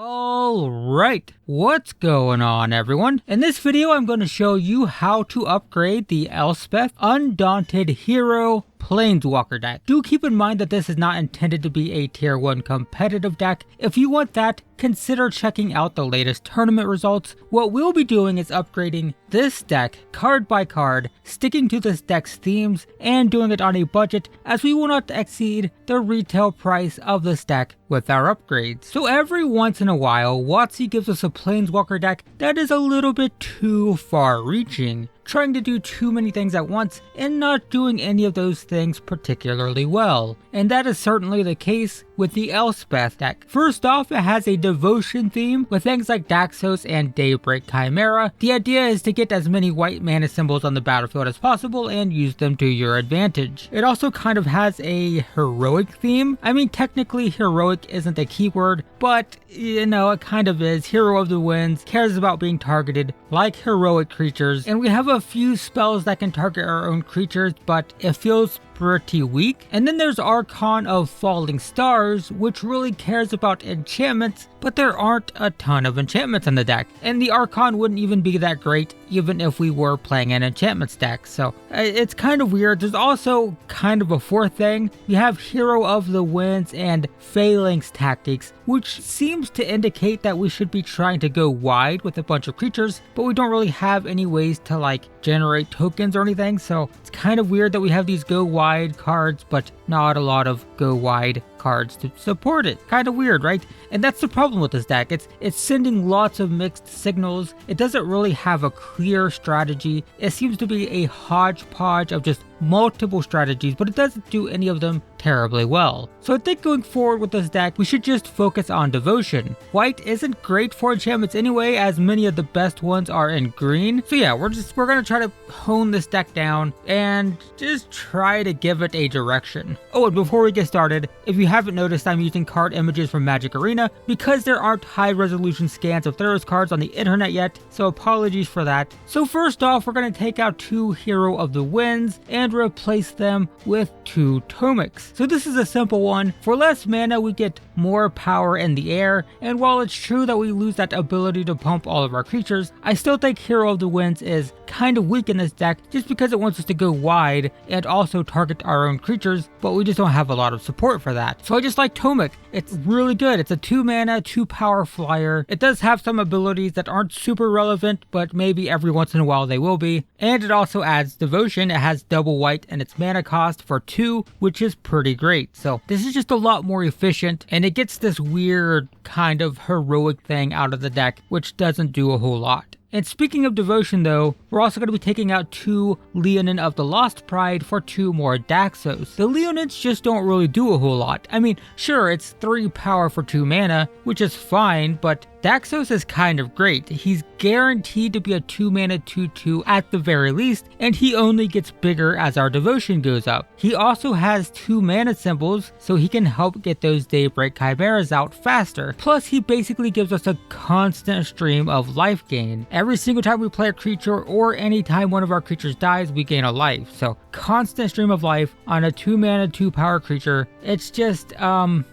Alright, what's going on everyone? In this video I'm going to show you how to upgrade the Elspeth Undaunted Hero Planeswalker Deck. Do keep in mind that this is not intended to be a tier 1 competitive deck. If you want that, consider checking out the latest tournament results. What we'll be doing is upgrading this deck card by card, sticking to this deck's themes, and doing it on a budget as we will not exceed the retail price of this deck with our upgrades. So every once in a while, WotC gives us a Planeswalker deck that is a little bit too far reaching, trying to do too many things at once and not doing any of those things particularly well. And that is certainly the case with the Elspeth deck. First off, it has a devotion theme with things like Daxos and Daybreak Chimera. The idea is to get as many white mana symbols on the battlefield as possible and use them to your advantage. It also kind of has a heroic theme. I mean, technically heroic isn't a keyword, but you know, it kind of is. Hero of the Winds cares about being targeted like heroic creatures, and we have a few spells that can target our own creatures, but it feels pretty weak. And then there's Archon of Falling Stars, which really cares about enchantments, but there aren't a ton of enchantments in the deck, and the Archon wouldn't even be that great even if we were playing an enchantments deck, so it's kind of weird. There's also kind of a fourth thing. We have Hero of the Winds and Phalanx Tactics, which seems to indicate that we should be trying to go wide with a bunch of creatures, but we don't really have any ways to like generate tokens or anything, so it's kind of weird that we have these go wide cards but not a lot of go wide cards to support it. Kind of weird, right? And that's the problem with this deck. It's sending lots of mixed signals. It doesn't really have a clear strategy. It seems to be a hodgepodge of just multiple strategies, but it doesn't do any of them terribly well. So I think going forward with this deck, we should just focus on devotion. White isn't great for enchantments anyway, as many of the best ones are in green. So yeah, we're gonna try to hone this deck down and just try to give it a direction. Oh, and before we get started, if you haven't noticed, I'm using card images from Magic Arena because there aren't high resolution scans of Theros cards on the internet yet, so apologies for that. So first off, we're gonna take out 2 Hero of the Winds and replace them with 2 Tomacs. So this is a simple one. For less mana, we get more power in the air, and while it's true that we lose that ability to pump all of our creatures, I still think Hero of the Winds is kind of weak in this deck just because it wants us to go wide and also target our own creatures, but we just don't have a lot of support for that. So I just like Tomac. It's really good. It's a 2 mana, 2 power flyer. It does have some abilities that aren't super relevant, but maybe every once in a while they will be. And it also adds devotion. It has double white and its mana cost for 2, which is pretty great. So this is just a lot more efficient, and it gets this weird kind of heroic thing out of the deck, which doesn't do a whole lot. And speaking of devotion though, we're also going to be taking out 2 Leonin of the Lost Pride for 2 more Daxos. The Leonins just don't really do a whole lot. I mean, sure, it's 3 power for 2 mana, which is fine, but Daxos is kind of great. He's guaranteed to be a 2 mana 2/2 at the very least, and he only gets bigger as our devotion goes up. He also has 2 mana symbols, so he can help get those Daybreak Chimeras out faster. Plus, he basically gives us a constant stream of life gain. Every single time we play a creature or anytime one of our creatures dies, we gain a life. So constant stream of life on a 2 mana 2 power creature. It's just,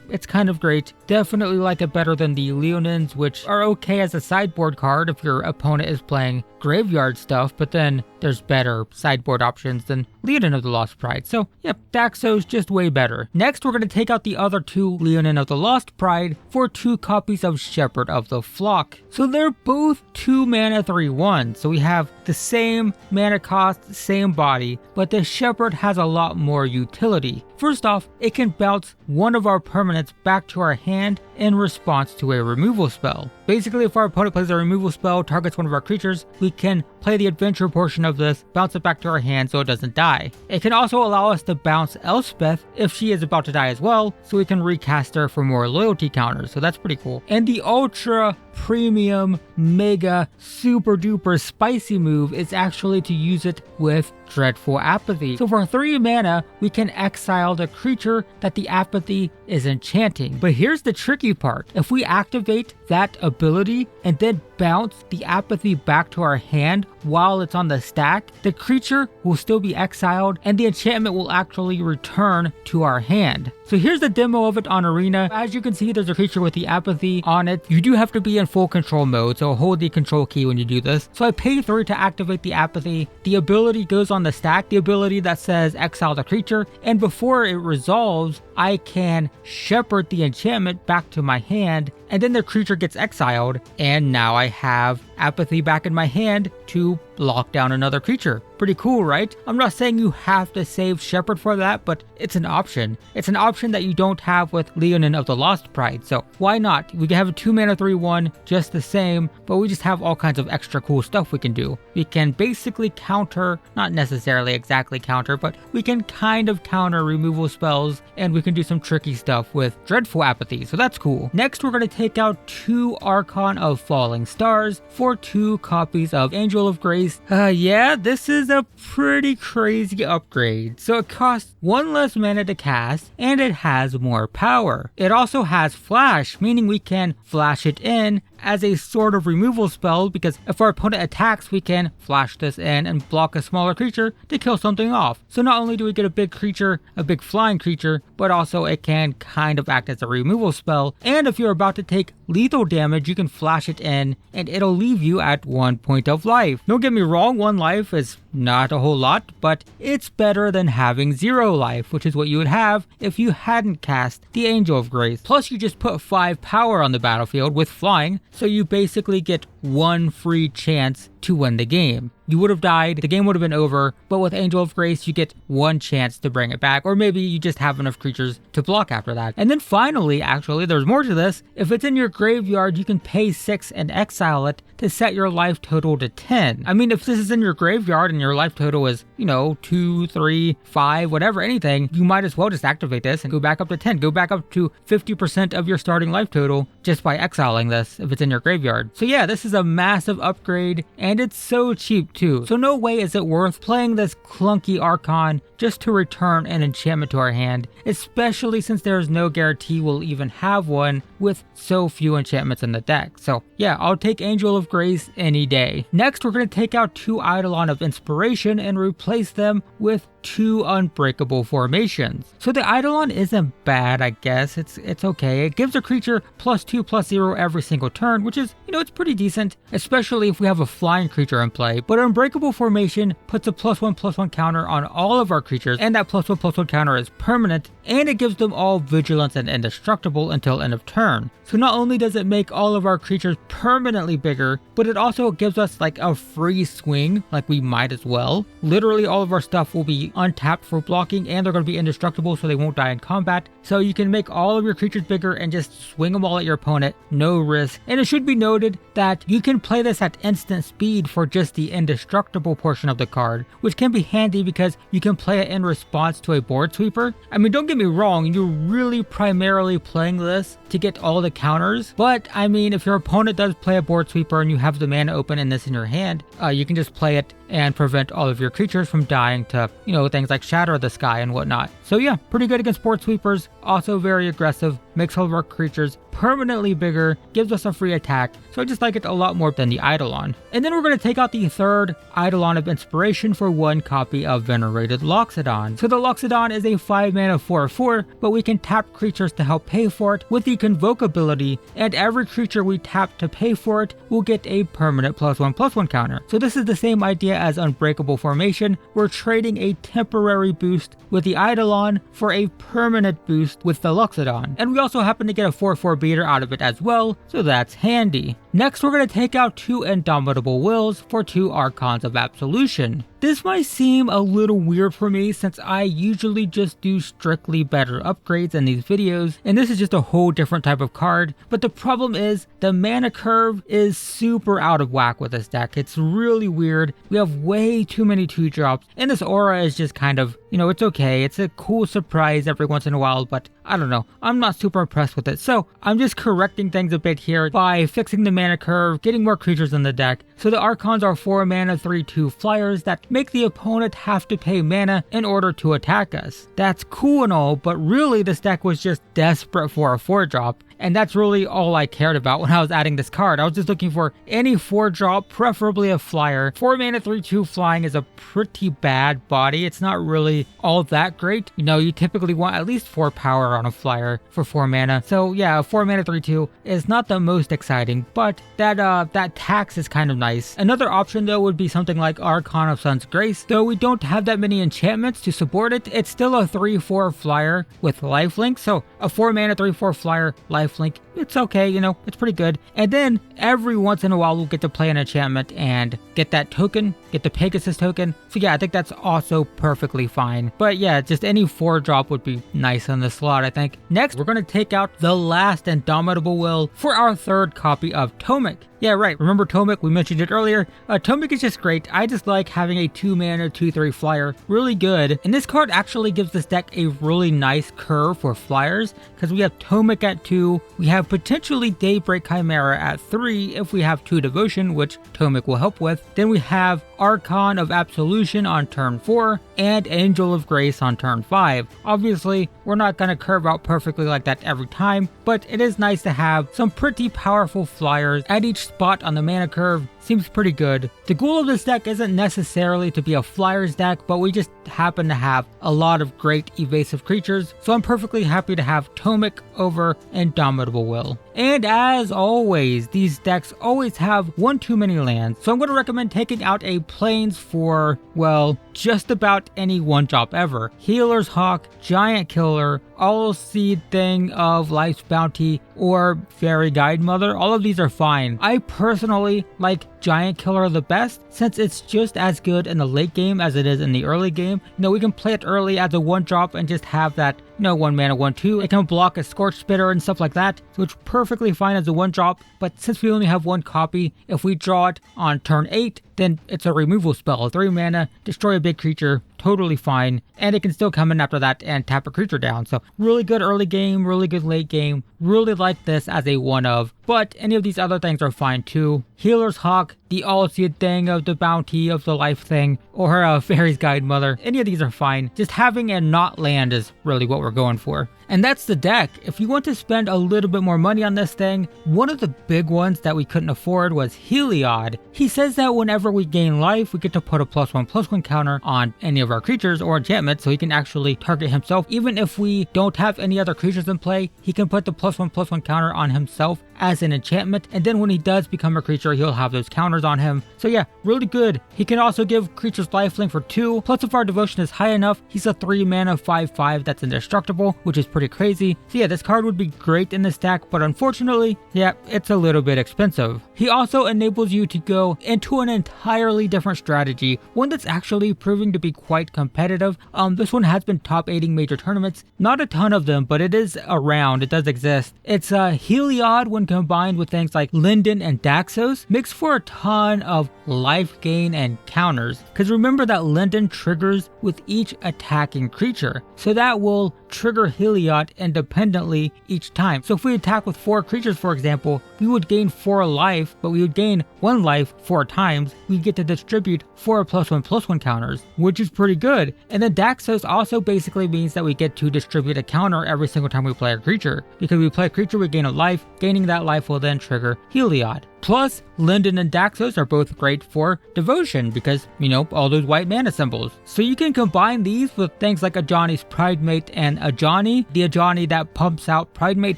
it's kind of great. Definitely like it better than the Leonins, which are okay as a sideboard card if your opponent is playing graveyard stuff, but then there's better sideboard options than Leonin of the Lost Pride. So yep, Daxos just way better. Next, we're going to take out the other 2 Leonin of the Lost Pride for 2 copies of Shepherd of the Flock. So they're both 2 mana 3/1, so we have the same mana cost, same body, but the Shepherd has a lot more utility. First off, it can bounce one of our permanents back to our hand in response to a removal spell. Basically, if our opponent plays a removal spell, targets one of our creatures, we can play the adventure portion of this, bounce it back to our hand so it doesn't die. It can also allow us to bounce Elspeth if she is about to die as well, so we can recast her for more loyalty counters, so that's pretty cool. And the ultra premium, mega, super duper spicy move is actually to use it with Dreadful Apathy. So for 3 mana, we can exile the creature that the apathy is enchanting. But here's the tricky part. If we activate that ability ability and then bounce the apathy back to our hand while it's on the stack, the creature will still be exiled and the enchantment will actually return to our hand. So here's the demo of it on Arena. As you can see, there's a creature with the apathy on it. You do have to be in full control mode, so hold the control key when you do this. So I pay 3 to activate the apathy. The ability goes on the stack, the ability that says exile the creature, and before it resolves, I can shepherd the enchantment back to my hand, and then the creature gets exiled, and now I have apathy back in my hand to lock down another creature. Pretty cool, right? I'm not saying you have to save Shepherd for that, but it's an option. It's an option that you don't have with Leonin of the Lost Pride, so why not? We can have a 2 mana 3/1 just the same, but we just have all kinds of extra cool stuff we can do. We can basically counter, not necessarily exactly counter, but we can kind of counter removal spells, and we can do some tricky stuff with Dreadful Apathy, so that's cool. Next, we're going to take out 2 Archon of Falling Stars for 2 copies of Angel of Grace. Yeah, this is a pretty crazy upgrade. So it costs 1 less mana to cast, and it has more power. It also has Flash, meaning we can flash it in as a sort of removal spell, because if our opponent attacks, we can flash this in and block a smaller creature to kill something off. So not only do we get a big creature, a big flying creature, but also it can kind of act as a removal spell. And if you're about to take lethal damage, you can flash it in and it'll leave you at 1 point of life. Don't get me wrong, 1 life is not a whole lot, but it's better than having 0 life, which is what you would have if you hadn't cast the Angel of Grace. Plus you just put 5 power on the battlefield with flying, so you basically get 1 free chance to win the game. You would have died, the game would have been over, but with Angel of Grace you get 1 chance to bring it back, or maybe you just have enough creatures to block after that. And then finally, actually, there's more to this. If it's in your graveyard, you can pay 6 and exile it to set your life total to 10. I mean, if this is in your graveyard and your life total is, 2, 3, 5, whatever, anything, you might as well just activate this and go back up to 10. Go back up to 50% of your starting life total just by exiling this if it's in your graveyard. So yeah, this is a massive upgrade, and it's so cheap too. So no way is it worth playing this clunky Archon just to return an enchantment to our hand, especially since there is no guarantee we'll even have one with so few enchantments in the deck. So yeah, I'll take Angel of Grace any day. Next, we're going to take out 2 Eidolon of Inspiration and replace them with 2 Unbreakable Formations. So the Eidolon isn't bad, I guess. It's okay. It gives a creature +2/+0 every single turn, which is, it's pretty decent, especially if we have a flying creature in play. But Unbreakable Formation puts a +1/+1 counter on all of our creatures, and that +1/+1 counter is permanent, and it gives them all vigilance and indestructible until end of turn. So not only does it make all of our creatures permanently bigger, but it also gives us like a free swing, like we might as well. Literally all of our stuff will be untapped for blocking, and they're going to be indestructible so they won't die in combat. So you can make all of your creatures bigger and just swing them all at your opponent, no risk. And it should be noted that you can play this at instant speed for just the indestructible portion of the card, which can be handy because you can play it in response to a board sweeper. I mean, don't get me wrong, you're really primarily playing this to get all the counters, but I mean, if your opponent does play a board sweeper and you have the mana open and this in your hand, you can just play it and prevent all of your creatures from dying to, things like Shatter the Sky and whatnot. So yeah, pretty good against board sweepers, also very aggressive, makes all of our creatures permanently bigger, gives us a free attack, so I just like it a lot more than the Eidolon. And then we're going to take out the 3rd Eidolon of Inspiration for 1 copy of Venerated Loxodon. So the Loxodon is a 5 mana 4/4, but we can tap creatures to help pay for it with the Convoke ability, and every creature we tap to pay for it will get a permanent +1/+1 counter. So this is the same idea as Unbreakable Formation. We're trading a temporary boost with the Eidolon for a permanent boost with the Loxodon. And we also happen to get a 4/4 beater out of it as well, so that's handy. Next, we're going to take out 2 Indomitable Wills for 2 Archons of Absolution. This might seem a little weird for me since I usually just do strictly better upgrades in these videos, and this is just a whole different type of card, but the problem is the mana curve is super out of whack with this deck. It's really weird. We have way too many 2-drops, and this aura is just kind of, it's okay. It's a cool surprise every once in a while, but I don't know. I'm not super super impressed with it. So I'm just correcting things a bit here by fixing the mana curve, getting more creatures in the deck. So the Archons are 4 mana 3/2 flyers that make the opponent have to pay mana in order to attack us. That's cool and all, but really this deck was just desperate for a 4-drop. And that's really all I cared about when I was adding this card. I was just looking for any 4-drop, preferably a flyer. 4 mana 3/2 flying is a pretty bad body. It's not really all that great. You know, you typically want at least 4 power on a flyer for 4 mana. So yeah, 4 mana 3/2 is not the most exciting, but that tax is kind of nice. Another option though would be something like Archon of Sun's Grace. Though we don't have that many enchantments to support it, it's still a 3/4 flyer with lifelink. So a 4 mana 3/4 flyer lifelink, it's okay, you know, it's pretty good. And then every once in a while we'll get to play an enchantment and get that token, get the Pegasus token. So yeah, I think that's also perfectly fine. But yeah, just any 4-drop would be nice on the slot, I think. Next, we're going to take out the last Indomitable Will for our 3rd copy of Tomac. Yeah, right. Remember Tomac? We mentioned it earlier. Tomac is just great. I just like having a 2 mana 2/3 flyer. Really good. And this card actually gives this deck a really nice curve for flyers because we have Tomac at 2. We have potentially Daybreak Chimera at 3 if we have 2 Devotion, which Tomac will help with. Then we have Archon of Absolution on turn 4 and Angel of Grace on turn 5. Obviously, we're not going to curve out perfectly like that every time, but it is nice to have some pretty powerful flyers at each spot on the mana curve. Seems pretty good. The goal of this deck isn't necessarily to be a flyers deck, but we just happen to have a lot of great evasive creatures, so I'm perfectly happy to have Tomac over Indomitable Will. And as always, these decks always have one too many lands, so I'm going to recommend taking out a Plains for, well, just about any 1-drop ever. Healer's Hawk, Giant Killer, All Seed Thing of Life's Bounty, or Fairy Guide Mother. All of these are fine. I personally like Giant Killer the best since it's just as good in the late game as it is in the early game. You know, we can play it early as a 1-drop and just have that, you know, 1 mana 1/2. It can block a Scorched Spitter and stuff like that, so it's perfectly fine as a 1-drop. But since we only have 1 copy, if we draw it on turn 8, then it's a removal spell. 3 mana, destroy a big creature, totally fine. And it can still come in after that and tap a creature down. So really good early game, really good late game. Really like this as a 1-of. But any of these other things are fine too. Healer's Hawk, the All-Seed Thing of the Bounty of the Life Thing, or Fairy's Guide Mother. Any of these are fine. Just having a not land is really what we're going for. And that's the deck. If you want to spend a little bit more money on this thing, one of the big ones that we couldn't afford was Heliod. He says that whenever we gain life, we get to put a +1/+1 counter on any of our creatures or enchantments, so he can actually target himself. Even if we don't have any other creatures in play, he can put the +1/+1 counter on himself as an enchantment, and then when he does become a creature, he'll have those counters on him. So yeah, really good. He can also give creatures lifelink for 2, plus if our devotion is high enough, he's a 3 mana 5/5 that's indestructible, which is pretty crazy. So yeah, this card would be great in this deck, but unfortunately, yeah, it's a little bit expensive. He also enables you to go into an entirely different strategy, one that's actually proving to be quite competitive. This one has been top 8ing major tournaments, not a ton of them, but it is around, it does exist. It's Heliod when combined with things like Linden and Daxos, makes for a ton of life gain and counters. Because remember that Linden triggers with each attacking creature, so that will trigger Heliod independently each time. So if we attack with 4 creatures, for example, we would gain 4 life, but we would gain 1 life 4 times. We get to distribute 4 +1/+1 counters, which is pretty good. And then Daxos also basically means that we get to distribute a counter every single time we play a creature. Because we play a creature, we gain a life. Gaining that life will then trigger Heliod. Plus, Linden and Daxos are both great for devotion because, you know, all those white mana symbols. So you can combine these with things like Ajani's Pridemate and Ajani, the Ajani that pumps out Pridemate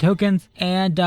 tokens, and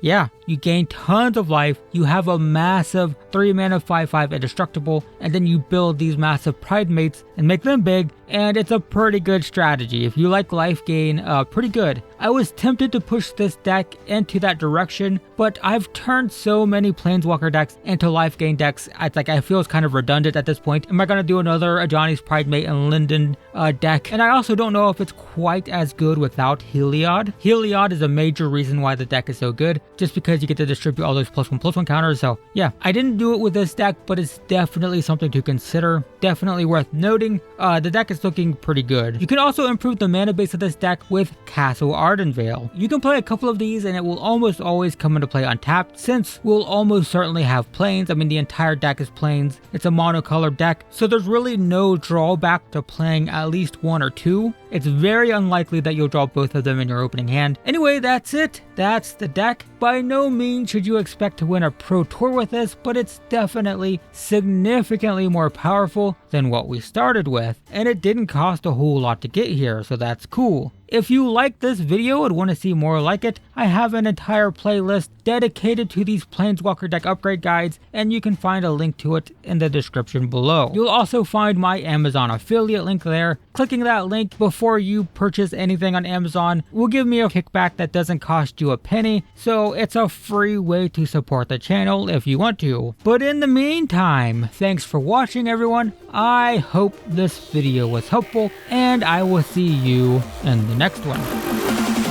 yeah, you gain tons of life, you have a massive 3 mana 5/5 indestructible, and then you build these massive Pridemates and make them big, and it's a pretty good strategy. If you like life gain, pretty good. I was tempted to push this deck into that direction, but I've turned so many many Planeswalker decks into life gain decks. I feel it's kind of redundant at this point. Am I going to do another Ajani's Pridemate and Linden deck? And I also don't know if it's quite as good without Heliod. Heliod is a major reason why the deck is so good, just because you get to distribute all those +1/+1 counters. So yeah, I didn't do it with this deck, but it's definitely something to consider. Definitely worth noting. The deck is looking pretty good. You can also improve the mana base of this deck with Castle Ardenvale. You can play a couple of these and it will almost always come into play untapped, since we'll almost certainly have planes. I mean, the entire deck is planes. It's a monocolored deck, so there's really no drawback to playing at least one or two. It's very unlikely that you'll draw both of them in your opening hand. Anyway, that's it. That's the deck. By no means should you expect to win a pro tour with this, but it's definitely significantly more powerful than what we started with, and it didn't cost a whole lot to get here, so that's cool. If you like this video and want to see more like it, I have an entire playlist dedicated to these Planeswalker deck upgrade guides, and you can find a link to it in the description below. You'll also find my Amazon affiliate link there. Clicking that link before you purchase anything on Amazon will give me a kickback that doesn't cost you a penny, so it's a free way to support the channel if you want to. But in the meantime, thanks for watching everyone. I hope this video was helpful, and I will see you in the next one.